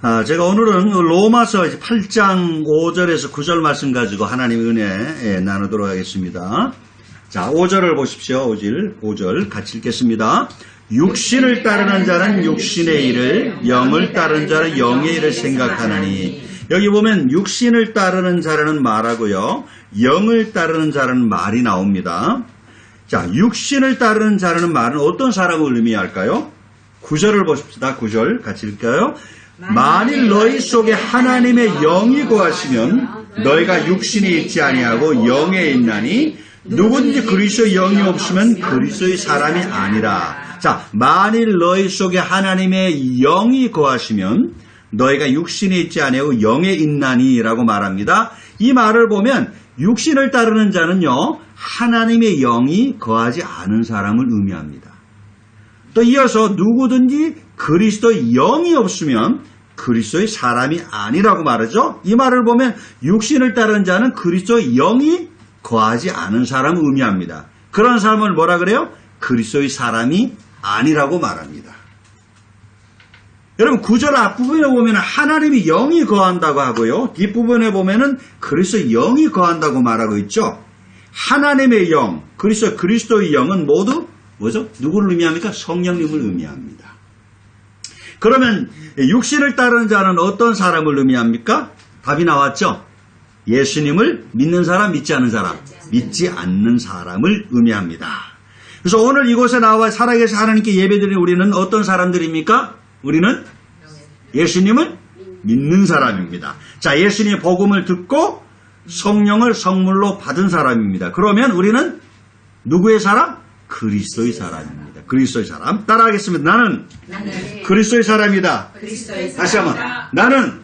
제가 오늘은 로마서 8장 5절에서 9절 말씀 가지고 하나님의 은혜 나누도록 하겠습니다. 자, 5절을 보십시오. 5절 같이 읽겠습니다. 육신을 따르는 자는 육신의 일을, 영을 따르는 자는 영의 일을 생각하나니. 여기 보면 육신을 따르는 자라는 말하고요, 영을 따르는 자라는 말이 나옵니다. 자, 육신을 따르는 자라는 말은 어떤 사람을 의미할까요? 9절을 보십시다. 9절 같이 읽을까요? 만일 너희 속에 하나님의 영이 거하시면 너희가 육신이 있지 아니하고 영에 있나니 누구든지 그리스도의 영이 없으면 그리스도의 사람이 아니라. 자, 만일 너희 속에 하나님의 영이 거하시면 너희가 육신이 있지 아니하고 영에 있나니 라고 말합니다. 이 말을 보면 육신을 따르는 자는요, 하나님의 영이 거하지 않은 사람을 의미합니다. 또 이어서 누구든지 그리스도의 영이 없으면 그리스도의 사람이 아니라고 말하죠. 이 말을 보면 육신을 따르는 자는 그리스도의 영이 거하지 않은 사람을 의미합니다. 그런 사람을 뭐라 그래요? 그리스도의 사람이 아니라고 말합니다. 여러분, 9절 앞부분에 보면 하나님이 영이 거한다고 하고요, 뒷부분에 보면 그리스도의 영이 거한다고 말하고 있죠. 하나님의 영, 그리스도의 영은 모두 뭐죠? 누구를 의미합니까? 성령님을 의미합니다. 그러면 육신을 따르는 자는 어떤 사람을 의미합니까? 답이 나왔죠? 예수님을 믿는 사람, 믿지 않는 사람, 믿지 않는 사람을 의미합니다. 그래서 오늘 이곳에 나와 살아계신 하나님께 예배드리는 우리는 어떤 사람들입니까? 우리는 예수님을 믿는 사람입니다. 자, 예수님의 복음을 듣고 성령을 성물로 받은 사람입니다. 그러면 우리는 누구의 사람? 그리스도의 사람입니다. 그리스도의 사람. 따라하겠습니다. 나는 그리스도의 사람이다. 다시 한번. 나는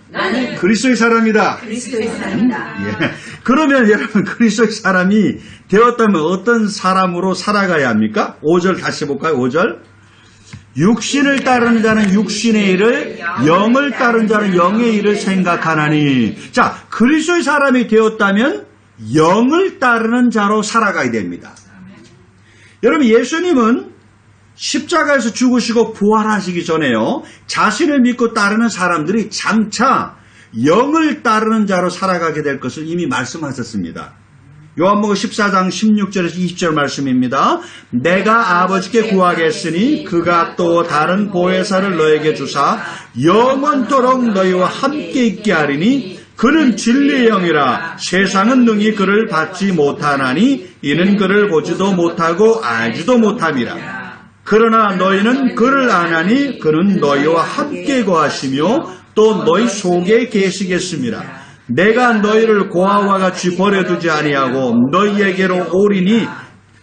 그리스도의 사람이다. 예. 그러면 여러분, 그리스도의 사람이 되었다면 어떤 사람으로 살아가야 합니까? 5절 다시 볼까요? 5절. 육신을 따르는 자는 육신의 일을, 영을 따르는 자는 영의 일을 생각하나니. 자, 그리스도의 사람이 되었다면 영을 따르는 자로 살아가야 됩니다. 여러분, 예수님은 십자가에서 죽으시고 부활하시기 전에요, 자신을 믿고 따르는 사람들이 장차 영을 따르는 자로 살아가게 될 것을 이미 말씀하셨습니다. 요한복음 14장 16절에서 20절 말씀입니다. 내가 아버지께 구하겠으니 그가 또 다른 보혜사를 너에게 주사 영원토록 너희와 함께 있게 하리니 그는 진리의 영이라. 세상은 능히 그를 받지 못하나니 이는 그를 보지도 못하고 알지도 못함이라. 그러나 너희는 그를 아나니 그는 너희와 함께 거하시며 또 너희 속에 계시겠습니다. 내가 너희를 고아와 같이 버려두지 아니하고 너희에게로 오리니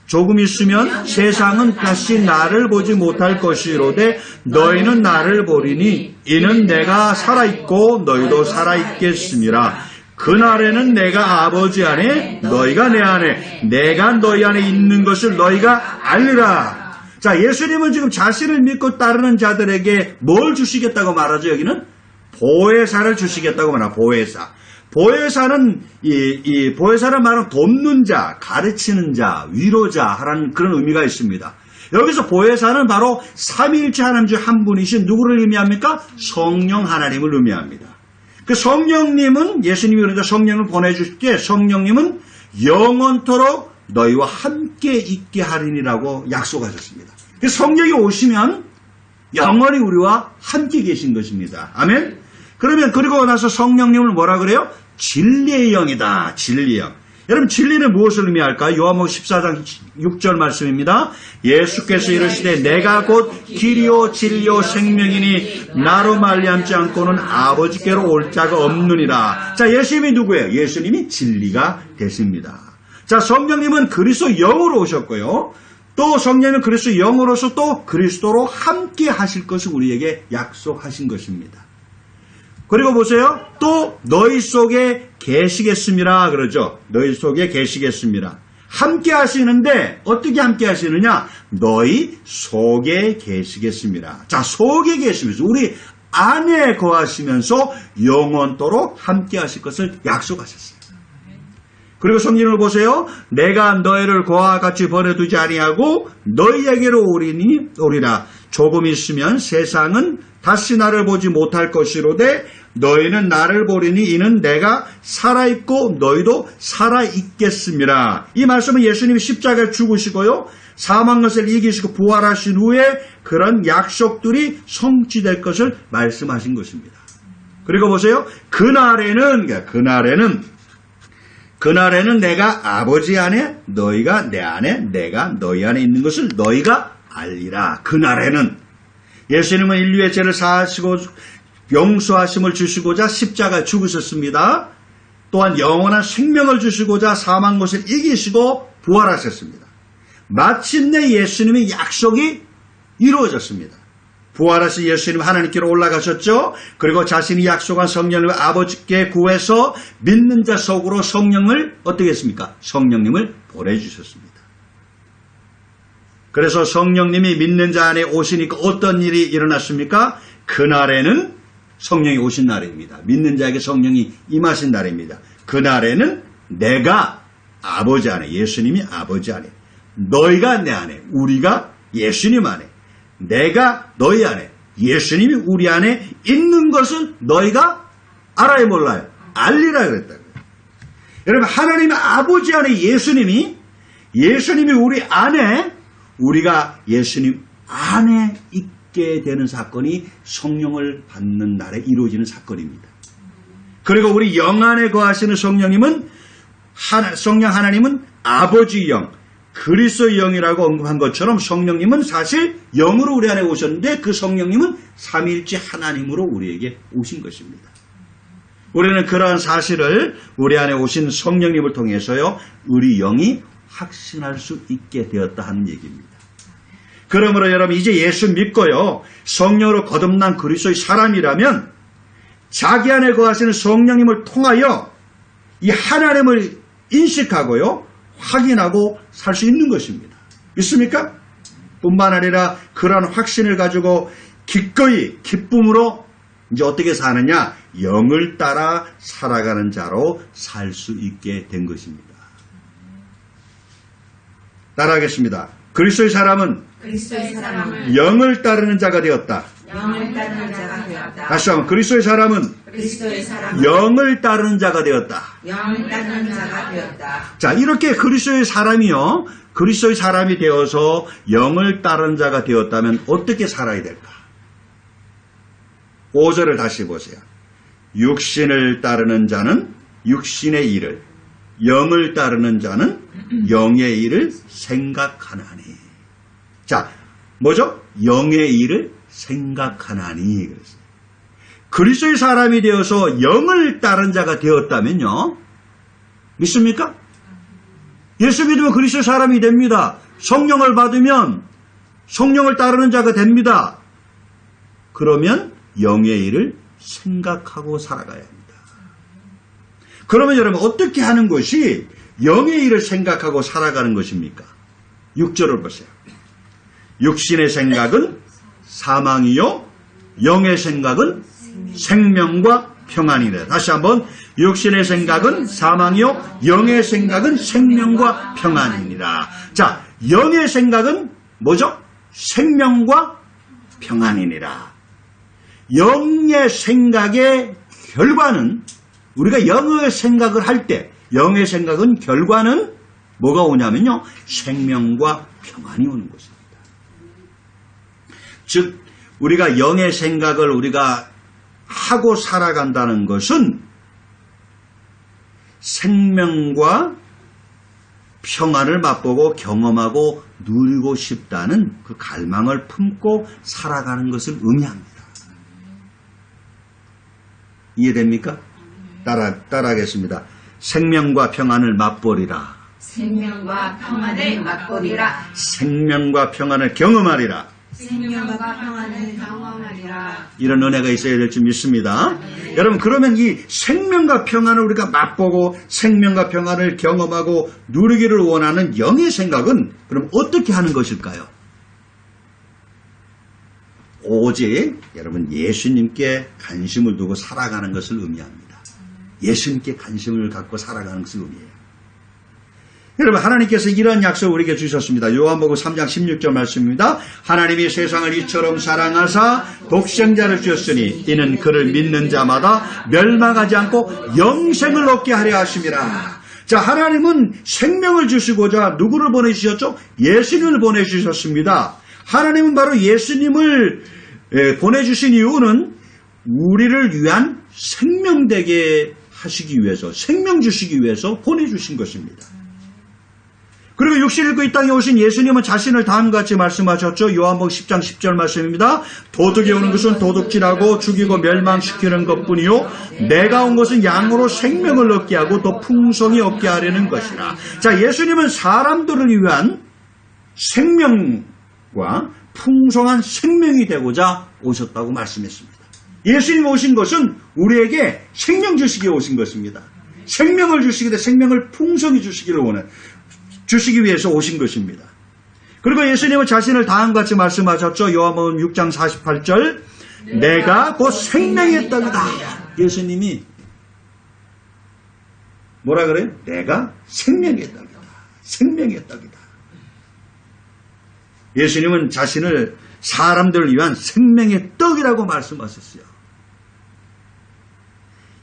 조금 있으면 세상은 다시 나를 보지 못할 것이로되 너희는 나를 보리니 이는 내가 살아있고 너희도 살아있겠습니다. 그날에는 내가 아버지 안에 너희가 내 안에 내가 너희 안에 있는 것을 너희가 알리라. 자, 예수님은 지금 자신을 믿고 따르는 자들에게 뭘 주시겠다고 말하죠? 여기는 보혜사를 주시겠다고 말합니다. 보혜사. 보혜사는 보혜사란 말은 돕는 자, 가르치는 자, 위로자 하라는 그런 의미가 있습니다. 여기서 보혜사는 바로 삼위일체 하나님 중 한 분이신 누구를 의미합니까? 성령 하나님을 의미합니다. 그 성령님은, 예수님이 그러니까 성령을 보내주실 때 성령님은 영원토록 너희와 함께 있게 하리니라고 약속하셨습니다. 성령이 오시면 영원히 우리와 함께 계신 것입니다. 아멘. 그러면 그리고 나서 성령님을 뭐라 그래요? 진리의 영이다. 진리의 영. 여러분, 진리는 무엇을 의미할까요? 요한복음 14장 6절 말씀입니다. 예수께서 이르시되 내가 곧 길이요 진리요 생명이니 나로 말미암지 않고는 아버지께로 올 자가 없느니라. 자, 예수님이 누구예요? 예수님이 진리가 되십니다. 자, 성령님은 그리스도 영으로 오셨고요, 또 성령님은 그리스도 영으로서 또 그리스도로 함께 하실 것을 우리에게 약속하신 것입니다. 그리고 보세요. 또 너희 속에 계시겠습니다. 그러죠. 너희 속에 계시겠습니다. 함께 하시는데 어떻게 함께 하시느냐? 너희 속에 계시겠습니다. 자, 속에 계시면서 우리 안에 거하시면서 영원토록 함께 하실 것을 약속하셨어요. 그리고 성경을 보세요. 내가 너희를 고아와 같이 버려두지 아니하고 너희에게로 오리라. 조금 있으면 세상은 다시 나를 보지 못할 것이로되 너희는 나를 보리니 이는 내가 살아있고 너희도 살아있겠습니다. 이 말씀은 예수님이 십자가에 죽으시고요. 사망 것을 이기시고 부활하신 후에 그런 약속들이 성취될 것을 말씀하신 것입니다. 그리고 보세요. 그날에는 내가 아버지 안에 너희가 내 안에 내가 너희 안에 있는 것을 너희가 알리라. 그날에는 예수님은 인류의 죄를 사하시고 용서하심을 주시고자 십자가에 죽으셨습니다. 또한 영원한 생명을 주시고자 사망 것을 이기시고 부활하셨습니다. 마침내 예수님의 약속이 이루어졌습니다. 부활하신 예수님 하나님께로 올라가셨죠. 그리고 자신이 약속한 성령을 아버지께 구해서 믿는 자 속으로 성령을 어떻게 했습니까? 성령님을 보내주셨습니다. 그래서 성령님이 믿는 자 안에 오시니까 어떤 일이 일어났습니까? 그날에는 성령이 오신 날입니다. 믿는 자에게 성령이 임하신 날입니다. 그날에는 내가 아버지 안에, 예수님이 아버지 안에, 너희가 내 안에, 우리가 예수님 안에, 내가 너희 안에, 예수님이 우리 안에 있는 것을 너희가 알아야 몰라요. 알리라 그랬다고요. 여러분, 하나님의 아버지 안에 예수님이 우리 안에, 우리가 예수님 안에 있게 되는 사건이 성령을 받는 날에 이루어지는 사건입니다. 그리고 우리 영 안에 거하시는 성령님은 성령 하나님은 아버지 영, 그리스도의 영이라고 언급한 것처럼 성령님은 사실 영으로 우리 안에 오셨는데 그 성령님은 삼위일체 하나님으로 우리에게 오신 것입니다. 우리는 그러한 사실을 우리 안에 오신 성령님을 통해서요, 우리 영이 확신할 수 있게 되었다 하는 얘기입니다. 그러므로 여러분, 이제 예수 믿고요, 성령으로 거듭난 그리스도의 사람이라면 자기 안에 거하시는 성령님을 통하여 이 하나님을 인식하고요, 확인하고 살 수 있는 것입니다. 있습니까? 뿐만 아니라 그러한 확신을 가지고 기꺼이 기쁨으로 이제 어떻게 사느냐? 영을 따라 살아가는 자로 살 수 있게 된 것입니다. 따라하겠습니다. 그리스도의 사람은 영을 따르는 자가 되었다. 다시 한번, 그리스도의 사람은 영을 따르는 자가 되었다. 자, 이렇게 그리스도의 사람이요, 그리스도의 사람이 되어서 영을 따르는 자가 되었다면 어떻게 살아야 될까? 5절을 다시 보세요. 육신을 따르는 자는 육신의 일을, 영을 따르는 자는 영의 일을 생각하나니. 자, 뭐죠? 영의 일을 생각하나니. 그랬어요. 그리스도의 사람이 되어서 영을 따른 자가 되었다면요, 믿습니까? 예수 믿으면 그리스도의 사람이 됩니다. 성령을 받으면 성령을 따르는 자가 됩니다. 그러면 영의 일을 생각하고 살아가야 합니다. 그러면 여러분, 어떻게 하는 것이 영의 일을 생각하고 살아가는 것입니까? 6절을 보세요. 육신의 생각은 사망이요, 영의 생각은 생명과 평안이래. 다시 한번, 육신의 생각은 사망이요, 영의 생각은 생명과 평안이니라. 자, 영의 생각은 뭐죠? 생명과 평안이니라. 영의 생각의 결과는, 우리가 영의 생각을 할 때, 영의 생각은 결과는 뭐가 오냐면요, 생명과 평안이 오는 것입니다. 즉, 우리가 영의 생각을 우리가 하고 살아간다는 것은 생명과 평안을 맛보고 경험하고 누리고 싶다는 그 갈망을 품고 살아가는 것을 의미합니다. 이해됩니까? 따라하겠습니다. 생명과 평안을 맛보리라. 생명과 평안을 맛보리라. 생명과 평안을 경험하리라. 생명과 평안을 경험하리라. 이런 은혜가 있어야 될 줄 믿습니다. 여러분, 그러면 이 생명과 평안을 우리가 맛보고 생명과 평안을 경험하고 누리기를 원하는 영의 생각은 그럼 어떻게 하는 것일까요? 오직 여러분, 예수님께 관심을 두고 살아가는 것을 의미합니다. 예수님께 관심을 갖고 살아가는 것을 의미해요. 여러분, 하나님께서 이런 약속을 우리에게 주셨습니다. 요한복음 3장 16절 말씀입니다. 하나님이 세상을 이처럼 사랑하사 독생자를 주셨으니 이는 그를 믿는 자마다 멸망하지 않고 영생을 얻게 하려 하심이라. 자, 하나님은 생명을 주시고자 누구를 보내주셨죠? 예수님을 보내주셨습니다. 하나님은 바로 예수님을 보내주신 이유는 우리를 위한 생명 되게 하시기 위해서, 생명 주시기 위해서 보내주신 것입니다. 그리고 육신을 입고 이 땅에 오신 예수님은 자신을 다음과 같이 말씀하셨죠. 요한복음 10장 10절 말씀입니다. 도둑이 오는 것은 도둑질하고 죽이고 멸망시키는 것뿐이요 내가 온 것은 양으로 생명을 얻게 하고 더 풍성히 얻게 하려는 것이라. 자, 예수님은 사람들을 위한 생명과 풍성한 생명이 되고자 오셨다고 말씀했습니다. 예수님 오신 것은 우리에게 생명 주시기에 오신 것입니다. 생명을 주시기 위해 생명을 풍성히 주시기 위해서 오신 것입니다. 그리고 예수님은 자신을 다음과 같이 말씀하셨죠. 요한복음 6장 48절 내가 곧 생명의 떡이다. 예수님이 뭐라 그래요? 내가 생명의 떡이다. 생명의 떡이다. 예수님은 자신을 사람들을 위한 생명의 떡이라고 말씀하셨어요.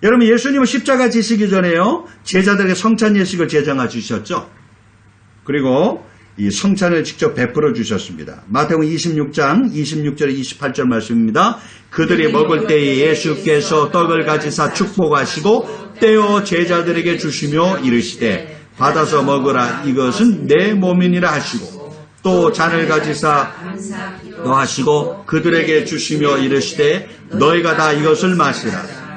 여러분, 예수님은 십자가 지시기 전에요, 제자들에게 성찬 예식을 제정해 주셨죠. 그리고 이 성찬을 직접 베풀어 주셨습니다. 마태복음 26장 26절 28절 말씀입니다. 그들이 먹을 때에 예수께서 떡을 가지사 축복하시고 떼어 제자들에게 주시며 이르시되 받아서 먹으라 이것은 내 몸이니라 하시고 또 잔을 가지사 노하시고 그들에게 주시며 이르시되 너희가 다 이것을 마시라.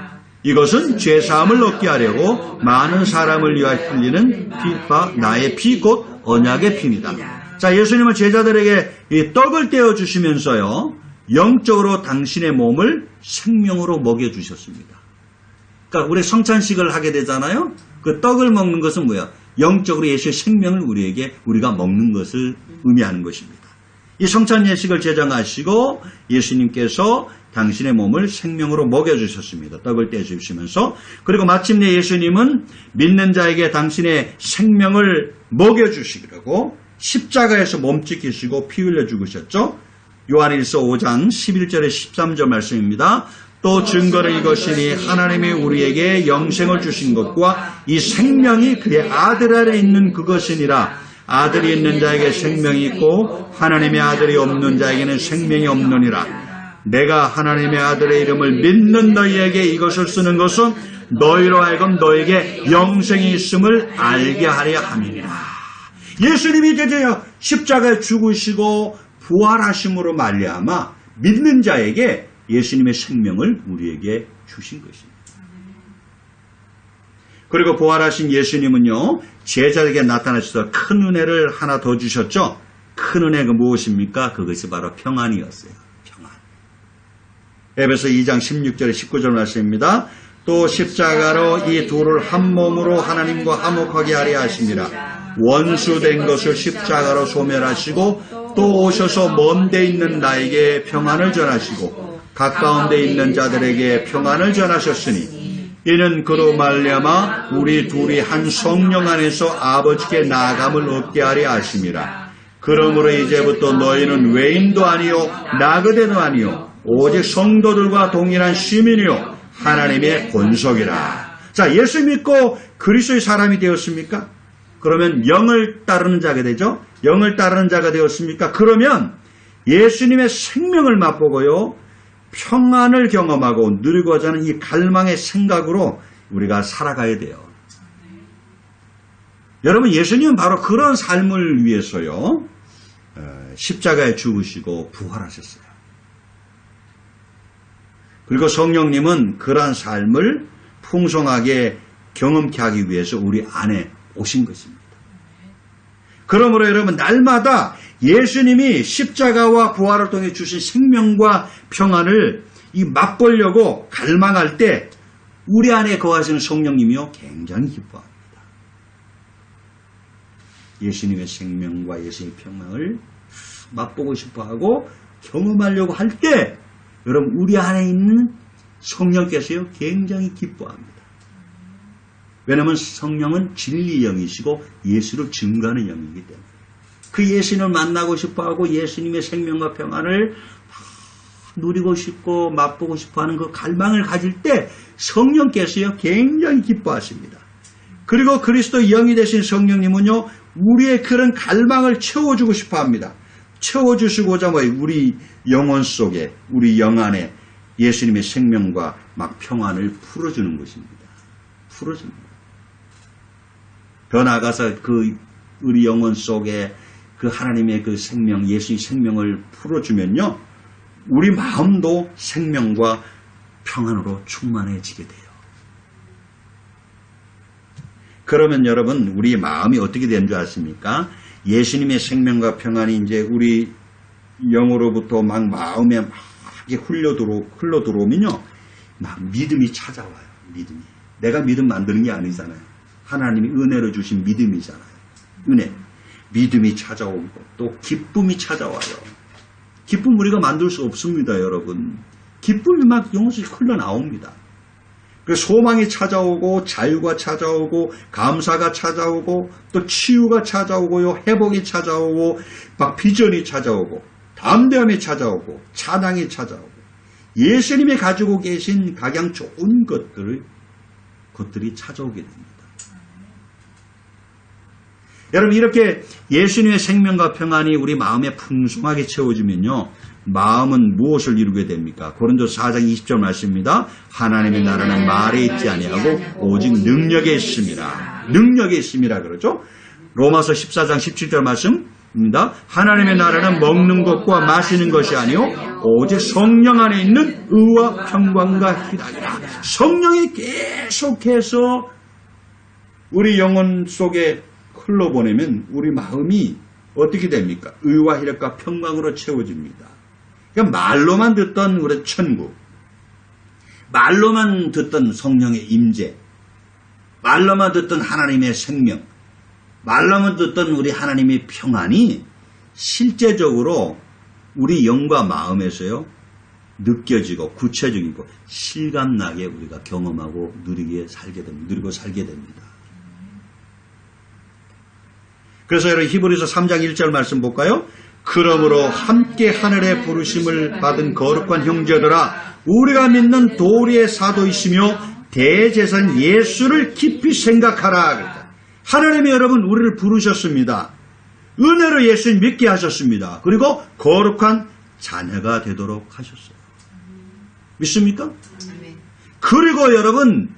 이것은 죄사함을 얻게 하려고 많은 사람을 위하여 흘리는 피가 나의 피 곧 언약의 피입니다. 자, 예수님은 제자들에게 이 떡을 떼어 주시면서요, 영적으로 당신의 몸을 생명으로 먹여주셨습니다. 그러니까 우리 성찬식을 하게 되잖아요. 그 떡을 먹는 것은 뭐야? 영적으로 예수의 생명을 우리가 먹는 것을 의미하는 것입니다. 이 성찬 예식을 제정하시고 예수님께서 당신의 몸을 생명으로 먹여주셨습니다. 떡을 떼주시면서. 그리고 마침내 예수님은 믿는 자에게 당신의 생명을 먹여주시려고 십자가에서 몸짓기시고 피 흘려 죽으셨죠. 요한일서 5장 11절에 13절 말씀입니다. 또 증거는 이것이니 하나님이 우리에게 영생을 주신 것과 이 생명이 그의 아들 안에 있는 그것이니라. 아들이 있는 자에게 생명이 있고 하나님의 아들이 없는 자에게는 생명이 없느니라. 내가 하나님의 아들의 이름을 믿는 너희에게 이것을 쓰는 것은 너희로 하여금 너에게 영생이 있음을 알게 하려 함이니라. 예수님이 이제 십자가에 죽으시고 부활하심으로 말미암아 믿는 자에게 예수님의 생명을 우리에게 주신 것입니다. 그리고 부활하신 예수님은요, 제자에게 나타나셔서 큰 은혜를 하나 더 주셨죠. 큰 은혜가 무엇입니까? 그것이 바로 평안이었어요. 평안. 에베소 2장 16절에 19절 말씀입니다. 또 십자가로 이 둘을 한 몸으로 하나님과 화목하게 하려 하심이라. 원수된 것을 십자가로 소멸하시고 또 오셔서 먼 데 있는 나에게 평안을 전하시고 가까운 데 있는 자들에게 평안을 전하셨으니 이는 그로 말미암아 우리 둘이 한 성령 안에서 아버지께 나아감을 얻게 하려 하심이라. 그러므로 이제부터 너희는 외인도 아니요 나그네도 아니요 오직 성도들과 동일한 시민이요 하나님의 본속이라. 자, 예수 믿고 그리스도의 사람이 되었습니까? 그러면 영을 따르는 자가 되죠. 영을 따르는 자가 되었습니까? 그러면 예수님의 생명을 맛보고요, 평안을 경험하고 누리고자 하는 이 갈망의 생각으로 우리가 살아가야 돼요. 여러분, 예수님은 바로 그런 삶을 위해서요, 십자가에 죽으시고 부활하셨어요. 그리고 성령님은 그러한 삶을 풍성하게 경험케 하기 위해서 우리 안에 오신 것입니다. 그러므로 여러분, 날마다 예수님이 십자가와 부활을 통해 주신 생명과 평안을 맛보려고 갈망할 때 우리 안에 거하시는 성령님이요, 굉장히 기뻐합니다. 예수님의 생명과 예수님의 평안을 맛보고 싶어하고 경험하려고 할 때 여러분, 우리 안에 있는 성령께서요, 굉장히 기뻐합니다. 왜냐하면 성령은 진리 영이시고 예수를 증거하는 영이기 때문에 그 예수님을 만나고 싶어하고 예수님의 생명과 평안을 누리고 싶고 맛보고 싶어하는 그 갈망을 가질 때 성령께서요 굉장히 기뻐하십니다. 그리고 그리스도 영이 되신 성령님은요 우리의 그런 갈망을 채워주고 싶어합니다. 채워주시고자 우리 영혼 속에 우리 영 안에 예수님의 생명과 막 평안을 풀어주는 것입니다. 풀어줍니다. 더 나아가서 그 우리 영혼 속에 그 하나님의 그 생명, 예수의 생명을 풀어주면요 우리 마음도 생명과 평안으로 충만해지게 돼요. 그러면 여러분 우리 마음이 어떻게 되는 줄 아십니까? 예수님의 생명과 평안이 이제 우리 영으로부터 막 마음에 막 흘러 들어오면요 막 믿음이 찾아와요. 믿음이. 내가 믿음 만드는 게 아니잖아요. 하나님이 은혜로 주신 믿음이잖아요. 은혜. 믿음이 찾아오고 또 기쁨이 찾아와요. 기쁨 우리가 만들 수 없습니다, 여러분. 기쁨이 막 영혼이 흘러나옵니다. 그 소망이 찾아오고 자유가 찾아오고 감사가 찾아오고 또 치유가 찾아오고요. 회복이 찾아오고 막 비전이 찾아오고 담대함이 찾아오고 찬양이 찾아오고 예수님이 가지고 계신 각양 좋은 것들이 찾아오게 됩니다. 여러분 이렇게 예수님의 생명과 평안이 우리 마음에 풍성하게 채워지면요. 마음은 무엇을 이루게 됩니까? 고린도서 4장 20절 말씀입니다. 하나님의 나라는 말에 있지 아니하고 오직 능력에 있습니다. 능력에 있습니다. 그러죠? 로마서 14장 17절 말씀입니다. 하나님의 나라는 먹는 것과 마시는 것이 아니요 오직 성령 안에 있는 의와 평강과 희락이라. 성령이 계속해서 우리 영혼 속에 흘러보내면 우리 마음이 어떻게 됩니까? 의와 희락과 평강으로 채워집니다. 그러니까 말로만 듣던 우리 천국, 말로만 듣던 성령의 임재, 말로만 듣던 하나님의 생명, 말로만 듣던 우리 하나님의 평안이 실제적으로 우리 영과 마음에서요 느껴지고 구체적이고 실감나게 우리가 경험하고 누리고 살게 됩니다. 그래서 여러분 히브리서 3장 1절 말씀 볼까요? 그러므로 함께 하늘의 부르심을 받은 거룩한 형제들아 우리가 믿는 도리의 사도이시며 대제사장 예수를 깊이 생각하라. 하나님이 여러분 우리를 부르셨습니다. 은혜로 예수님 믿게 하셨습니다. 그리고 거룩한 자녀가 되도록 하셨어요. 믿습니까? 그리고 여러분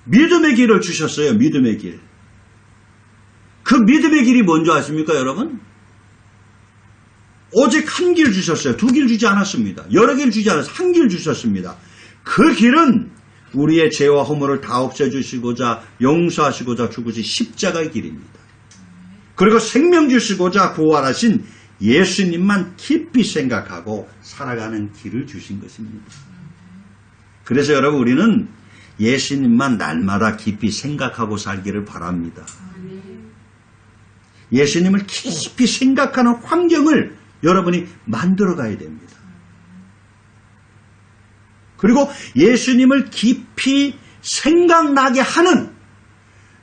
믿음의 길을 주셨어요. 믿음의 길. 그 믿음의 길이 뭔지 아십니까 여러분? 오직 한 길 주셨어요. 두 길 주지 않았습니다. 여러 길 주지 않았어요. 한 길 주셨습니다. 그 길은 우리의 죄와 허물을 다 없애주시고자 용서하시고자 죽으신 십자가의 길입니다. 그리고 생명 주시고자 부활하신 예수님만 깊이 생각하고 살아가는 길을 주신 것입니다. 그래서 여러분 우리는 예수님만 날마다 깊이 생각하고 살기를 바랍니다. 예수님을 깊이 생각하는 환경을 여러분이 만들어 가야 됩니다. 그리고 예수님을 깊이 생각나게 하는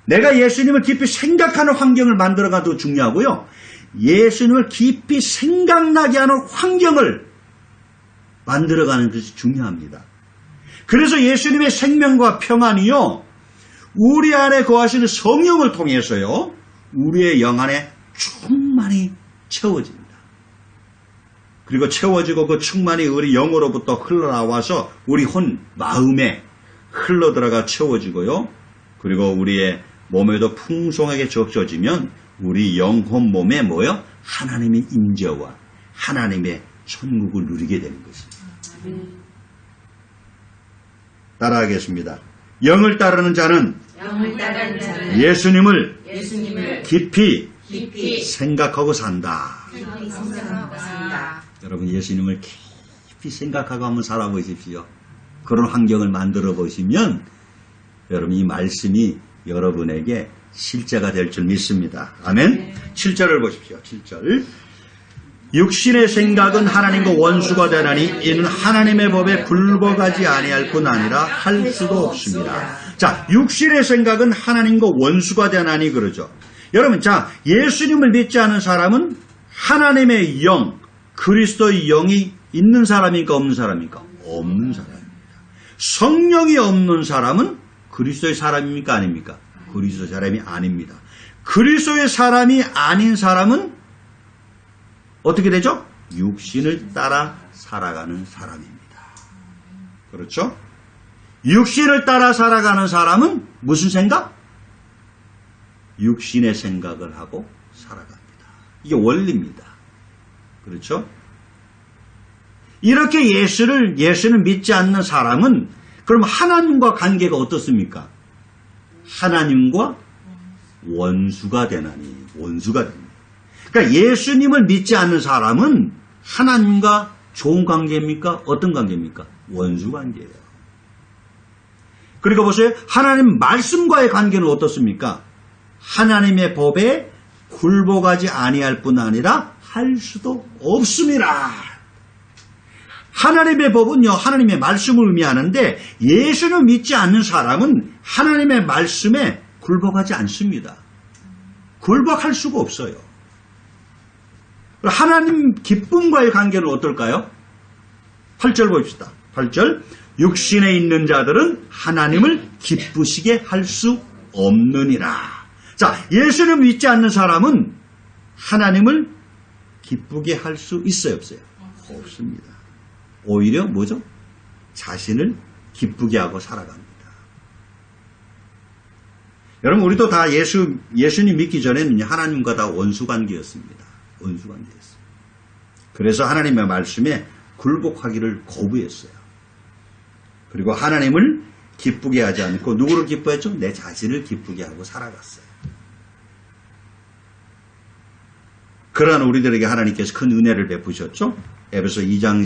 내가 예수님을 깊이 생각하는 환경을 만들어 가도 중요하고요. 예수님을 깊이 생각나게 하는 환경을 만들어 가는 것이 중요합니다. 그래서 예수님의 생명과 평안이요. 우리 안에 거하시는 성령을 통해서요. 우리의 영 안에 충만히 채워집니다. 그리고 채워지고 그 충만이 우리 영으로부터 흘러나와서 우리 마음에 흘러들어가 채워지고요. 그리고 우리의 몸에도 풍성하게 적셔지면 우리 영혼 몸에 하나님의 임재와 하나님의 천국을 누리게 되는 것입니다. 따라하겠습니다. 영을 따르는 자는 예수님을 깊이 생각하고 산다. 여러분 예수님을 깊이 생각하고 한번 살아보십시오. 그런 환경을 만들어 보시면 여러분 이 말씀이 여러분에게 실제가 될 줄 믿습니다. 아멘. 7절을 보십시오. 7절. 육신의 생각은 하나님과 원수가 되나니 이는 하나님의 법에 굴복하지 아니할 뿐 아니라 할 수도 없습니다. 자, 육신의 생각은 하나님과 원수가 되나니 그러죠. 여러분, 자, 예수님을 믿지 않은 사람은 하나님의 영, 그리스도의 영이 있는 사람입니까? 없는 사람입니까? 없는 사람입니다. 성령이 없는 사람은 그리스도의 사람입니까? 아닙니까? 그리스도의 사람이 아닙니다. 그리스도의 사람이 아닌 사람은 어떻게 되죠? 육신을 따라 살아가는 사람입니다. 그렇죠? 육신을 따라 살아가는 사람은 무슨 생각? 육신의 생각을 하고 살아갑니다. 이게 원리입니다. 그렇죠? 이렇게 예수는 믿지 않는 사람은 그럼 하나님과 관계가 어떻습니까? 하나님과 원수가 되나니, 원수가 됩니다. 그러니까 예수님을 믿지 않는 사람은 하나님과 좋은 관계입니까? 어떤 관계입니까? 원수 관계예요. 그리고 보세요. 하나님 말씀과의 관계는 어떻습니까? 하나님의 법에 굴복하지 아니할 뿐 아니라 할 수도 없습니다. 하나님의 법은요, 하나님의 말씀을 의미하는데 예수를 믿지 않는 사람은 하나님의 말씀에 굴복하지 않습니다. 굴복할 수가 없어요. 하나님 기쁨과의 관계는 어떨까요? 8절 봅시다. 8절. 육신에 있는 자들은 하나님을 기쁘시게 할 수 없느니라. 자, 예수를 믿지 않는 사람은 하나님을 기쁘게 할 수 있어요, 없어요? 없습니다. 오히려 뭐죠? 자신을 기쁘게 하고 살아갑니다. 여러분, 우리도 다 예수님 믿기 전에는 하나님과 다 원수관계였습니다. 원수관계였어요. 그래서 하나님의 말씀에 굴복하기를 거부했어요. 그리고 하나님을 기쁘게 하지 않고 누구를 기뻐했죠? 내 자신을 기쁘게 하고 살아갔어요. 그러한 우리들에게 하나님께서 큰 은혜를 베푸셨죠? 에베소 2장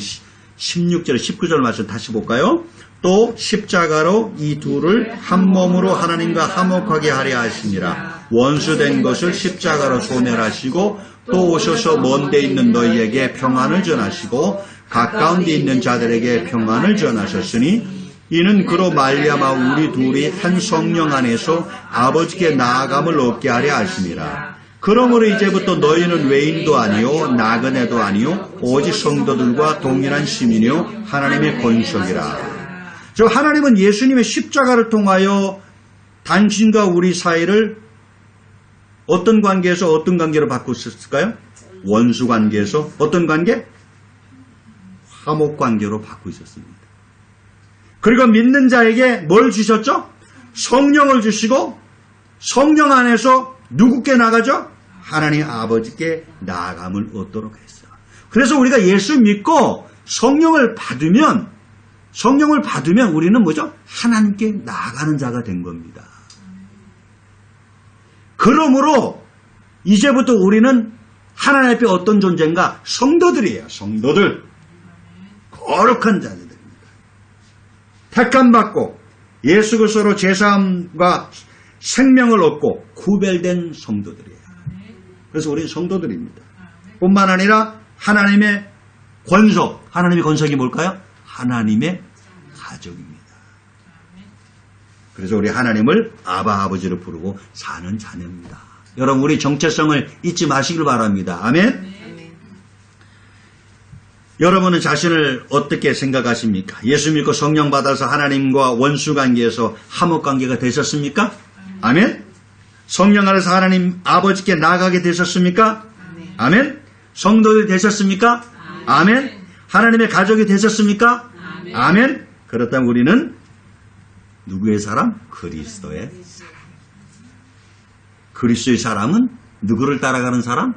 16절 19절 말씀 다시 볼까요? 또 십자가로 이 둘을 한 몸으로 하나님과 화목하게 하려 하시니라. 원수된 것을 십자가로 소멸하시고 또 오셔서 먼 데 있는 너희에게 평안을 전하시고 가까운 데 있는 자들에게 평안을 전하셨으니 이는 그로 말미암아 우리 둘이 한 성령 안에서 아버지께 나아감을 얻게 하려 하심이라. 그러므로 이제부터 너희는 외인도 아니요 나그네도 아니요 오직 성도들과 동일한 시민이요 하나님의 권속이라. 저 하나님은 예수님의 십자가를 통하여 당신과 우리 사이를 어떤 관계에서 어떤 관계로 바꾸셨을까요? 원수 관계에서 어떤 관계? 화목 관계로 바꾸셨습니다. 그리고 믿는 자에게 뭘 주셨죠? 성령을 주시고 성령 안에서 누구께 나가죠? 하나님 아버지께 나아감을 얻도록 했어요. 그래서 우리가 예수 믿고 성령을 받으면 우리는 뭐죠? 하나님께 나아가는 자가 된 겁니다. 그러므로 이제부터 우리는 하나님 앞에 어떤 존재인가? 성도들이에요. 성도들. 거룩한 자들입니다. 택함받고 예수 그리스도로 제사함과 생명을 얻고 구별된 성도들이에요. 그래서 우리는 성도들입니다. 뿐만 아니라 하나님의 권속, 하나님의 권속이 뭘까요? 하나님의 가족입니다. 그래서 우리 하나님을 아바 아버지로 부르고 사는 자녀입니다. 여러분, 우리 정체성을 잊지 마시길 바랍니다. 아멘. 여러분은 자신을 어떻게 생각하십니까? 예수 믿고 성령 받아서 하나님과 원수 관계에서 화목 관계가 되셨습니까? 아멘. 성령 안에서 하나님 아버지께 나아가게 되셨습니까? 아멘. 성도들이 되셨습니까? 아멘. 하나님의 가족이 되셨습니까? 아멘. 그렇다면 우리는 누구의 사람? 그리스도의 사람. 그리스도의 사람은 누구를 따라가는 사람?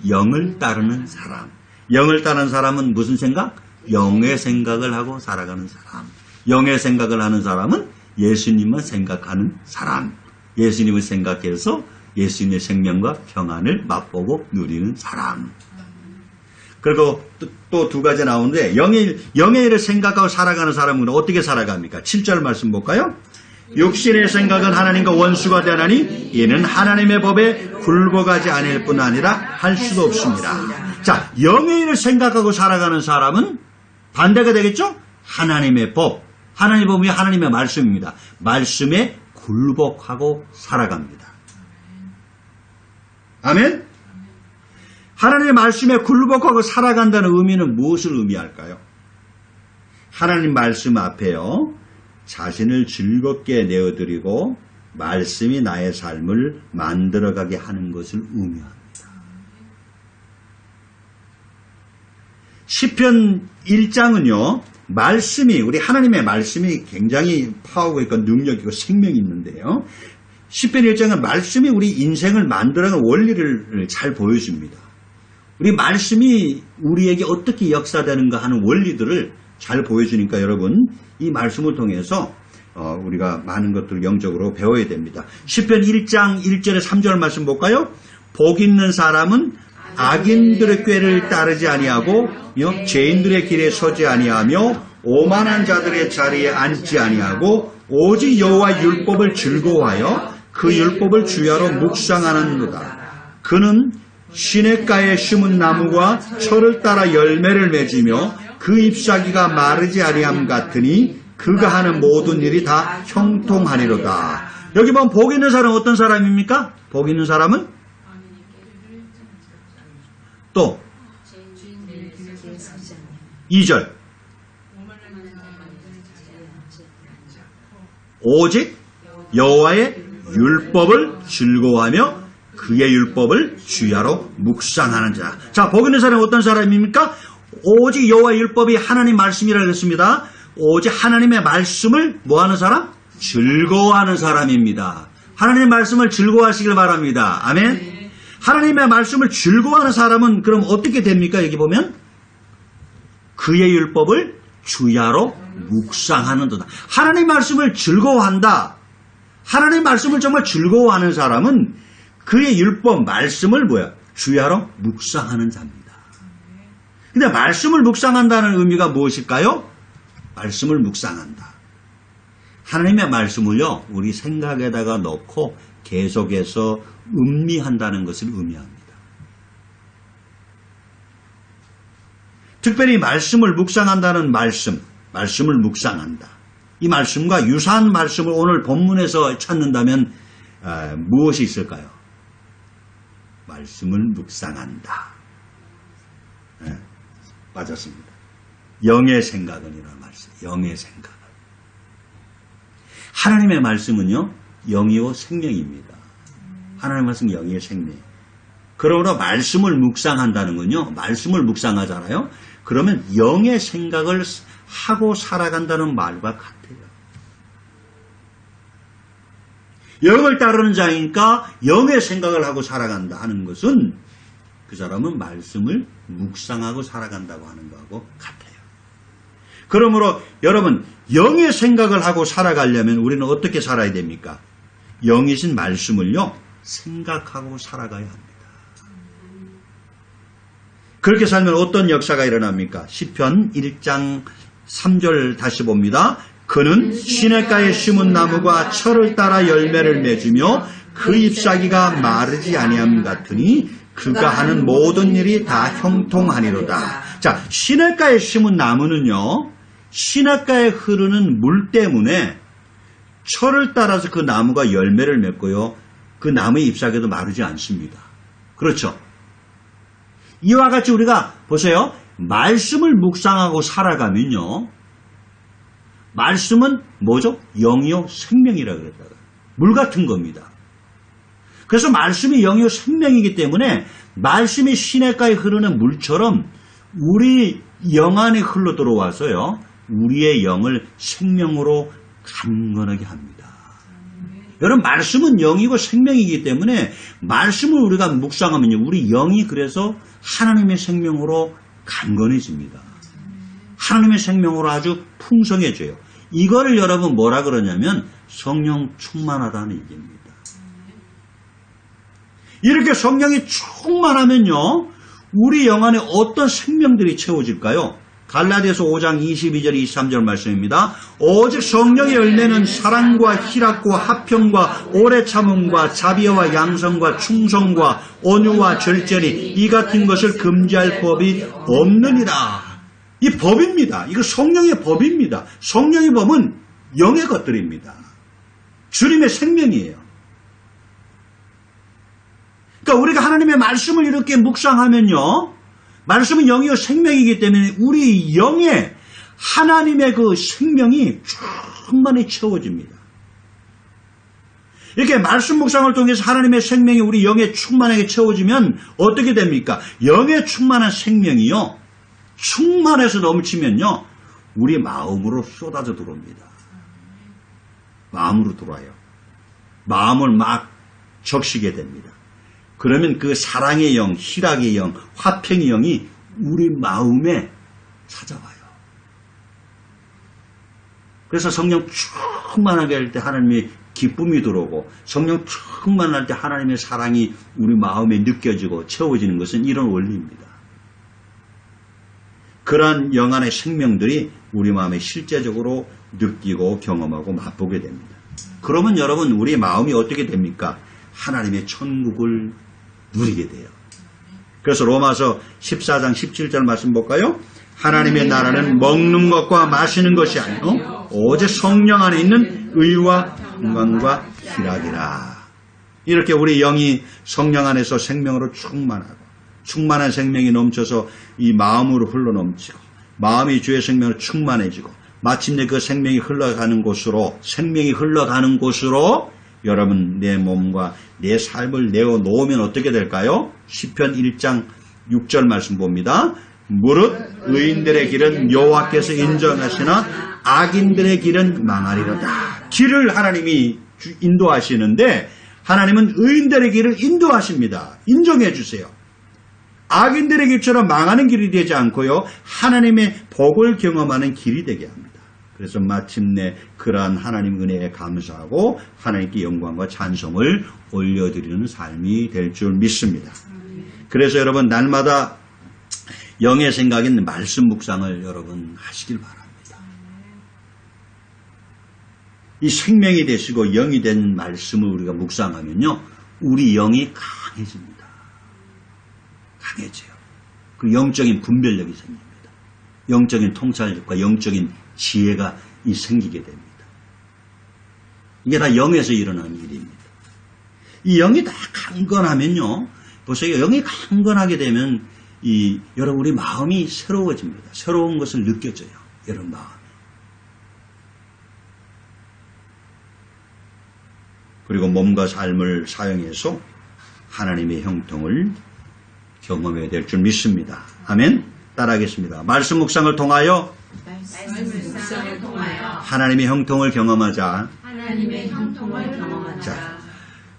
영을 따르는 사람. 영을 따르는 사람은 무슨 생각? 영의 생각을 하고 살아가는 사람. 영의 생각을 하는 사람은 예수님만 생각하는 사람. 예수님을 생각해서 예수님의 생명과 평안을 맛보고 누리는 사람. 그리고 또 두 가지 나오는데 영의 일을 생각하고 살아가는 사람은 어떻게 살아갑니까? 7절 말씀 볼까요? 육신의 생각은 하나님과 원수가 되나니 이는 하나님의 법에 굴복하지 않을 뿐 아니라 할 수도 없습니다. 자, 영의 일을 생각하고 살아가는 사람은 반대가 되겠죠? 하나님의 법. 하나님의 법이 하나님의 말씀입니다. 말씀에 굴복하고 살아갑니다. 아멘? 하나님의 말씀에 굴복하고 살아간다는 의미는 무엇을 의미할까요? 하나님 말씀 앞에요, 자신을 즐겁게 내어드리고 말씀이 나의 삶을 만들어가게 하는 것을 의미합니다. 시편 1장은요, 말씀이, 우리 하나님의 말씀이 굉장히 파워가 있고 능력이고 생명이 있는데요, 시편 1장은 말씀이 우리 인생을 만들어가는 원리를 잘 보여줍니다. 우리 말씀이 우리에게 어떻게 역사되는가 하는 원리들을 잘 보여주니까 여러분, 이 말씀을 통해서 우리가 많은 것들을 영적으로 배워야 됩니다. 시편 1장 1절에 3절 말씀 볼까요? 복 있는 사람은 악인들의 꾀를 따르지 아니하고 죄인들의 길에 서지 아니하며 오만한 자들의 자리에 앉지 아니하고 오직 여호와 율법을 즐거워하여 그 율법을 주야로 묵상하는도다. 그는 시냇가에 심은 나무와 철을 따라 열매를 맺으며 그 잎사귀가 마르지 아니함 같으니 그가 하는 모든 일이 다 형통하리로다. 여기 보면 복 있는 사람은 어떤 사람입니까? 복 있는 사람은 또 2절 오직 여호와의 율법을 즐거워하며 그의 율법을 주야로 묵상하는 자. 자, 복 있는 사람은 어떤 사람입니까? 오직 여호와의 율법이 하나님 말씀이라고 했습니다. 오직 하나님의 말씀을 뭐하는 사람? 즐거워하는 사람입니다. 하나님의 말씀을 즐거워하시길 바랍니다. 아멘. 하나님의 말씀을 즐거워하는 사람은 그럼 어떻게 됩니까? 여기 보면 그의 율법을 주야로 묵상하는도다. 하나님 말씀을 즐거워한다. 하나님 말씀을 정말 즐거워하는 사람은 그의 율법 말씀을 주야로 묵상하는 자입니다. 근데 말씀을 묵상한다는 의미가 무엇일까요? 말씀을 묵상한다. 하나님의 말씀을요, 우리 생각에다가 넣고 계속해서 음미한다는 것을 의미합니다. 특별히 말씀을 묵상한다는 말씀을 묵상한다. 이 말씀과 유사한 말씀을 오늘 본문에서 찾는다면 무엇이 있을까요? 말씀을 묵상한다. 네, 맞았습니다. 영의 생각은이라는 말씀. 영의 생각은. 하나님의 말씀은요, 영이요 생명입니다. 하나님의 말씀은 영이요 생명. 그러므로 말씀을 묵상한다는 건요, 말씀을 묵상하잖아요. 그러면 영의 생각을 하고 살아간다는 말과 같아요. 영을 따르는 자니까 영의 생각을 하고 살아간다 하는 것은 그 사람은 말씀을 묵상하고 살아간다고 하는 거하고 같아요. 그러므로 여러분, 영의 생각을 하고 살아가려면 우리는 어떻게 살아야 됩니까? 영이신 말씀을요, 생각하고 살아가야 합니다. 그렇게 살면 어떤 역사가 일어납니까? 시편 1장 3절 다시 봅니다. 그는 시냇가에 심은 나무가 철을 따라 열매를 맺으며 그 잎사귀가 마르지 아니함 같으니 그가 하는 모든 일이 다 형통하니로다. 자, 시냇가에 심은 나무는요, 시냇가에 흐르는 물 때문에 철을 따라서 그 나무가 열매를 맺고요, 그 나무의 잎사귀도 마르지 않습니다. 그렇죠? 이와 같이 우리가 보세요. 말씀을 묵상하고 살아가면요, 말씀은 뭐죠? 영이요 생명이라 그랬다가 물 같은 겁니다. 그래서 말씀이 영이요 생명이기 때문에 말씀이 시냇가에 흐르는 물처럼 우리 영 안에 흘러 들어와서요, 우리의 영을 생명으로 강건하게 합니다. 여러분, 말씀은 영이고 생명이기 때문에 말씀을 우리가 묵상하면요, 우리 영이 그래서 하나님의 생명으로 강건해집니다. 하나님의 생명으로 아주 풍성해져요. 이거를 여러분 뭐라 그러냐면 성령 충만하다는 얘기입니다. 이렇게 성령이 충만하면요, 우리 영 안에 어떤 생명들이 채워질까요? 갈라디아서 5장 22절 23절 말씀입니다. 오직 성령의 열매는 사랑과 희락과 화평과 오래 참음과 자비와 양성과 충성과 온유와 절제니 이 같은 것을 금지할 법이 없느니라. 이 법입니다. 이거 성령의 법입니다. 성령의 법은 영의 것들입니다. 주님의 생명이에요. 그러니까 우리가 하나님의 말씀을 이렇게 묵상하면요, 말씀은 영이요 생명이기 때문에 우리 영에 하나님의 그 생명이 충만히 채워집니다. 이렇게 말씀 묵상을 통해서 하나님의 생명이 우리 영에 충만하게 채워지면 어떻게 됩니까? 영에 충만한 생명이요, 충만해서 넘치면요, 우리 마음으로 쏟아져 들어옵니다. 마음으로 들어와요. 마음을 막 적시게 됩니다. 그러면 그 사랑의 영, 희락의 영, 화평의 영이 우리 마음에 찾아와요. 그래서 성령 충만하게 할 때 하나님의 기쁨이 들어오고, 성령 충만할 때 하나님의 사랑이 우리 마음에 느껴지고 채워지는 것은 이런 원리입니다. 그러한 영 안의 생명들이 우리 마음에 실제적으로 느끼고 경험하고 맛보게 됩니다. 그러면 여러분, 우리 마음이 어떻게 됩니까? 하나님의 천국을 누리게 돼요. 그래서 로마서 14장 17절 말씀 볼까요? 하나님의 나라는 먹는 것과 마시는 것이 아니요 오직 성령 안에 있는 의와 평강과 희락이라. 이렇게 우리 영이 성령 안에서 생명으로 충만하고, 충만한 생명이 넘쳐서 이 마음으로 흘러넘치고, 마음이 주의 생명으로 충만해지고, 마침내 그 생명이 흘러가는 곳으로 여러분 내 몸과 내 삶을 내어놓으면 어떻게 될까요? 시편 1장 6절 말씀 봅니다. 무릇 의인들의 길은 여호와께서 인정하시나 악인들의 길은 망하리로다. 길을 하나님이 인도하시는데, 하나님은 의인들의 길을 인도하십니다. 인정해 주세요. 악인들의 길처럼 망하는 길이 되지 않고요, 하나님의 복을 경험하는 길이 되게 합니다. 그래서 마침내 그러한 하나님 은혜에 감사하고 하나님께 영광과 찬송을 올려드리는 삶이 될 줄 믿습니다. 그래서 여러분, 날마다 영의 생각인 말씀 묵상을 여러분 하시길 바랍니다. 이 생명이 되시고 영이 된 말씀을 우리가 묵상하면요, 우리 영이 강해집니다. 강해져요. 그 영적인 분별력이 생깁니다. 영적인 통찰력과 영적인 지혜가 생기게 됩니다. 이게 다 영에서 일어나는 일입니다. 이 영이 다 강건하면요, 보세요. 영이 강건하게 되면 여러분 우리 마음이 새로워집니다. 새로운 것을 느껴져요. 여러분 마음. 그리고 몸과 삶을 사용해서 하나님의 형통을 경험해야 될 줄 믿습니다. 아멘. 따라하겠습니다. 말씀 묵상을 통하여 하나님의 형통을 경험하자. 자,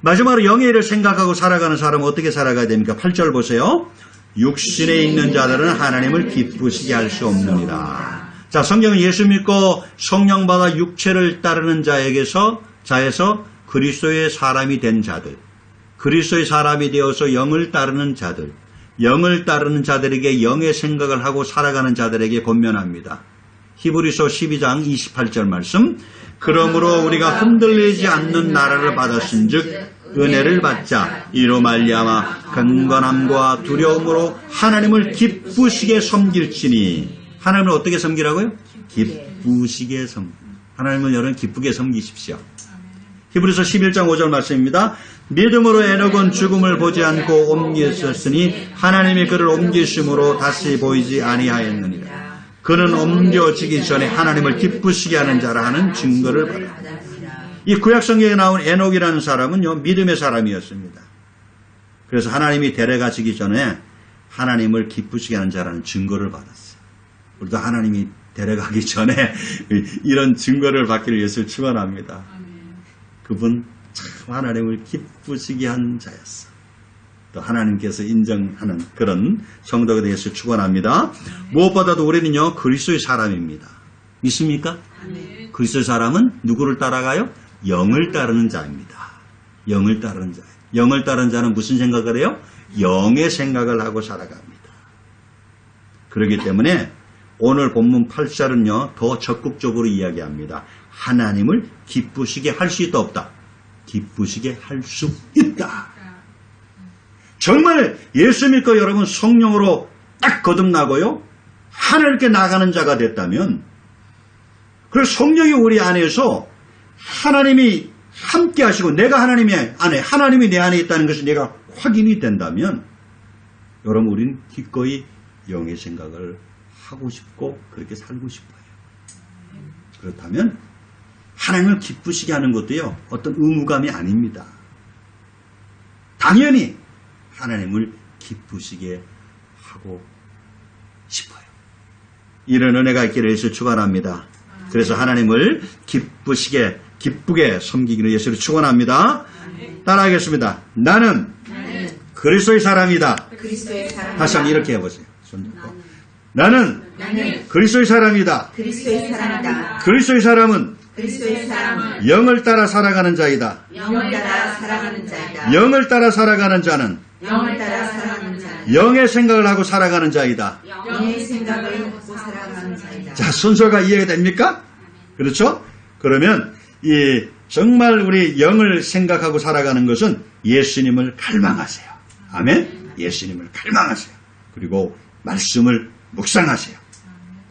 마지막으로 영의 일을 생각하고 살아가는 사람은 어떻게 살아가야 됩니까? 8절 보세요. 육신에 있는 자들은 하나님을 기쁘시게 할 수 없느니라. 자, 성경은 예수 믿고 성령 받아 육체를 따르는 자에서 그리스도의 사람이 된 자들, 그리스도의 사람이 되어서 영을 따르는 자들, 영을 따르는 자들에게 영의 생각을 하고 살아가는 자들에게 권면합니다. 히브리서 12장 28절 말씀. 그러므로 우리가 흔들리지 않는 나라를 받았은즉 은혜를 받자. 이로 말미암아 경건함과 두려움으로 하나님을 기쁘시게 섬길지니. 하나님을 어떻게 섬기라고요? 기쁘시게 하나님을 여러분 기쁘게 섬기십시오. 히브리서 11장 5절 말씀입니다. 믿음으로 에녹은 죽음을 보지 않고 옮겼었으니 하나님이 그를 옮기심으로 다시 보이지 아니하였느니라. 그는 옮겨지기 전에 하나님을 기쁘시게 하는 자라 하는 증거를 받았다. 이 구약성경에 나온 에녹이라는 사람은요, 믿음의 사람이었습니다. 그래서 하나님이 데려가시기 전에 하나님을 기쁘시게 하는 자라는 증거를 받았어요. 우리도 하나님이 데려가기 전에 이런 증거를 받기를 예수를 축원합니다. 그분 참 하나님을 기쁘시게 한 자였어. 또 하나님께서 인정하는 그런 성도가 되어서 축원합니다. 무엇보다도 우리는요, 그리스도의 사람입니다. 믿습니까? 그리스도의 사람은 누구를 따라가요? 영을 따르는 자입니다. 영을 따르는 자. 영을 따르는 자는 무슨 생각을 해요? 영의 생각을 하고 살아갑니다. 그렇기 때문에 오늘 본문 8절은요, 더 적극적으로 이야기합니다. 하나님을 기쁘시게 할 수 있다 없다? 기쁘시게 할 수 있다. 정말 예수 믿고 여러분 성령으로 딱 거듭나고요, 하나님께 나가는 자가 됐다면, 그리고 성령이 우리 안에서 하나님이 함께 하시고 내가 하나님이 안에, 하나님이 내 안에 있다는 것이 내가 확인이 된다면 여러분 우리는 기꺼이 영의 생각을 하고 싶고 그렇게 살고 싶어요. 그렇다면 하나님을 기쁘시게 하는 것도요, 어떤 의무감이 아닙니다. 당연히 하나님을 기쁘시게 하고 싶어요. 이런 은혜가 있기를 예수 축원합니다. 그래서 하나님을 기쁘게 섬기기를 예수를 축원합니다. 따라하겠습니다. 나는 그리스도의 사람이다. 그리스도의 사람. 다시 한번 이렇게 해보세요. 손 들고. 나는 그리스도의 사람이다. 그리스도의 사람이다. 그리스도의 사람은 그리스도의 사람은 영을 따라 살아가는 자이다. 영을 따라 살아가는 자이다. 영을 따라 살아가는 자는 영을 따라 살아가는 자는 영의 생각을 하고 살아가는 자이다. 영의 생각을 갖고 살아가는 자이다. 자, 순서가 이해가 됩니까? 그렇죠? 그러면 이 정말 우리 영을 생각하고 살아가는 것은 예수님을 갈망하세요. 아멘? 예수님을 갈망하세요. 그리고 말씀을 묵상하세요.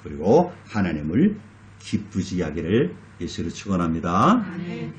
그리고 하나님을 기쁘시게 하기를 예수로 축원합니다. 아멘.